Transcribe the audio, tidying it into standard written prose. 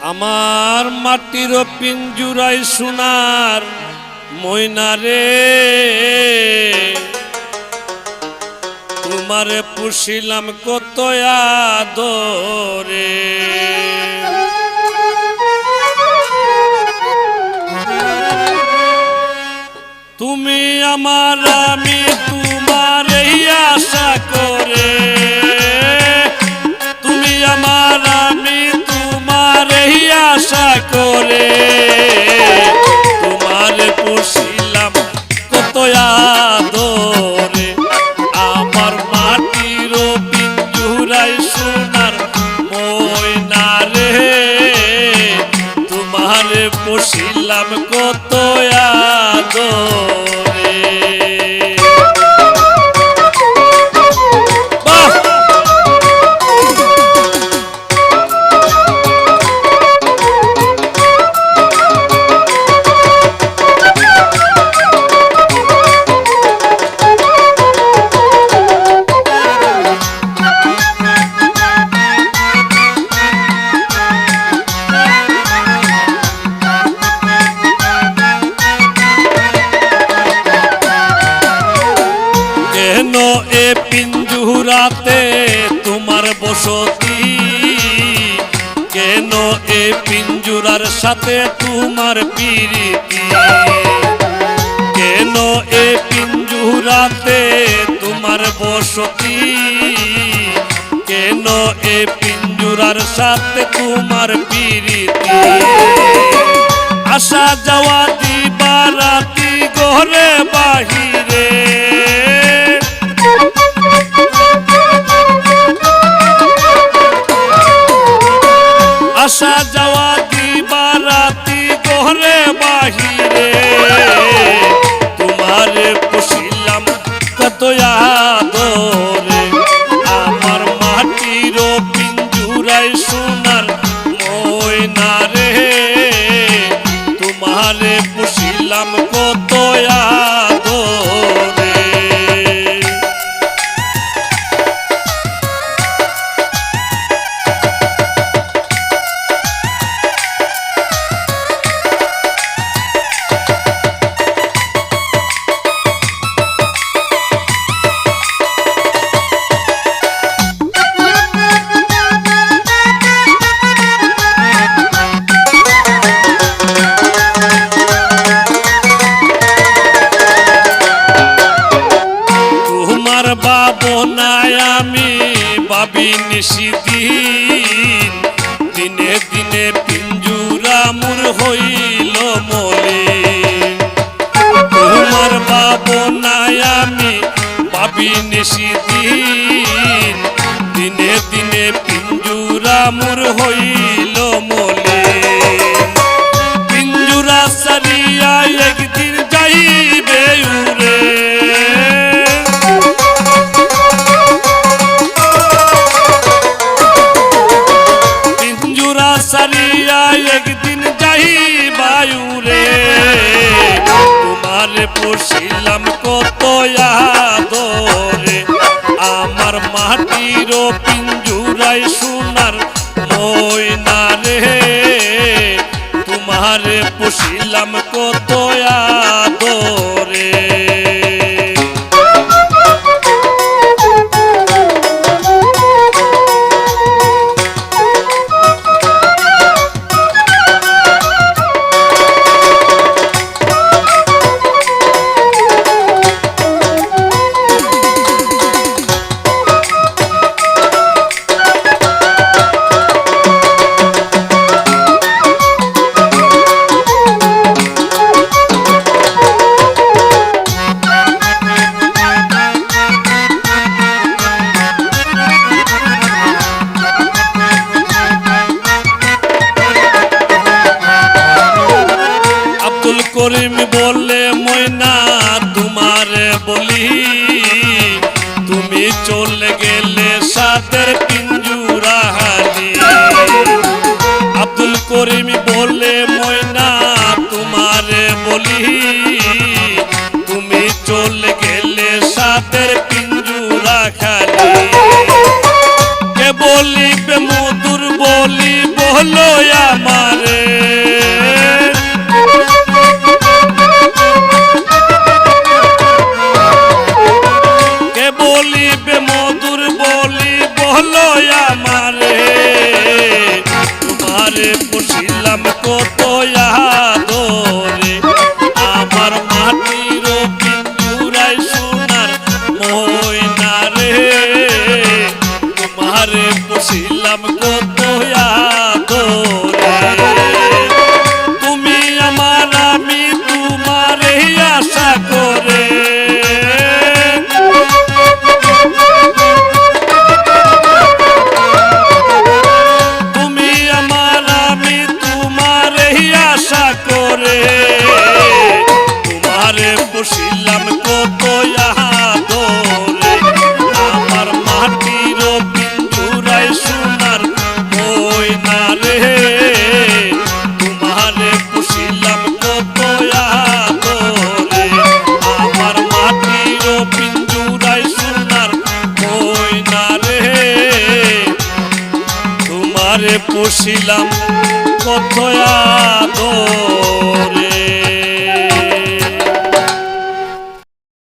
আমার মাটির পিঞ্জুরাই সোনার ময়না রে, তোমারে পুষিলাম কত আদরে। তুমি আমার আমি তোমার এই আশা করে, তুমি আমার আমি তোমার এই আশা করে, তোমারে পুষিলাম কত আদরে। আমার মাটির পিঞ্জুরাই সোনার ময়না রে, তোমারে পুষিলাম কত আদরে। কেন এ পিঞ্জুরাতে তোমার বসতি, কেন এ পিঞ্জুরার সাথে তোমার প্রীতি, কেন এ পিঞ্জুরাতে তোমার বসতি, কেন এ পিঞ্জুরার সাথে তোমার প্রীতি। আসা যাওয়া দিবা রাতি ঘরে বাহিরে, আসা যাওয়া দিবা রাতি ঘরে বাহিরে, তোমারে পুষিলাম কত আদরে। আমার মাটির পিঞ্জুরাই সোনার ময়না রে, তোমারে পুষিলাম কত আদরে। বাবনায় আমি ভাবি নিশিদিন, দিনে দিনে পিঞ্জুরা মোর হইল মলিন। তোমার বাবনায় আমি ভাবি নিশিদিন, দিনে দিনে পিঞ্জুরা মোর হইল মলিন। পিঞ্জুরা সারিয়া একদিন যাইবে উড়ে, সারিয়া একদিন যাইবা উড়ে, তোমারে পুষিলাম কত আদরে। আমার মাটির পিঞ্জুরাই সোনার ময়না রে, তোমারে পুষিলাম কত আদরে। করিম বলে ময়না তোমারে বলি, তুমি চলে গেলে সাদের পিঞ্জুরা হালি। আব্দুল করিম বলে ময়না তোমারে বলি, তুমি চলে গেলে সাদের পিঞ্জুরা খালি। কে বলিবে মধুর বলি বলো আমার তোমারে পুষিলাম কত আদরে আমার মাটির পিঞ্জুরাই সোনার ময়না রে তোমারে পুষিলাম কত আদরে তুমি আমার আমি তোমারে আশা করে তোমারে পুষিলাম কত আদরে আমার মাটির পিঞ্জুরাই সোনার ময়না রে তোমারে পুষিলাম কত আদরে আমার মাটির পিঞ্জুরাই সোনার ময়না রে তোমারে পুষিলাম কত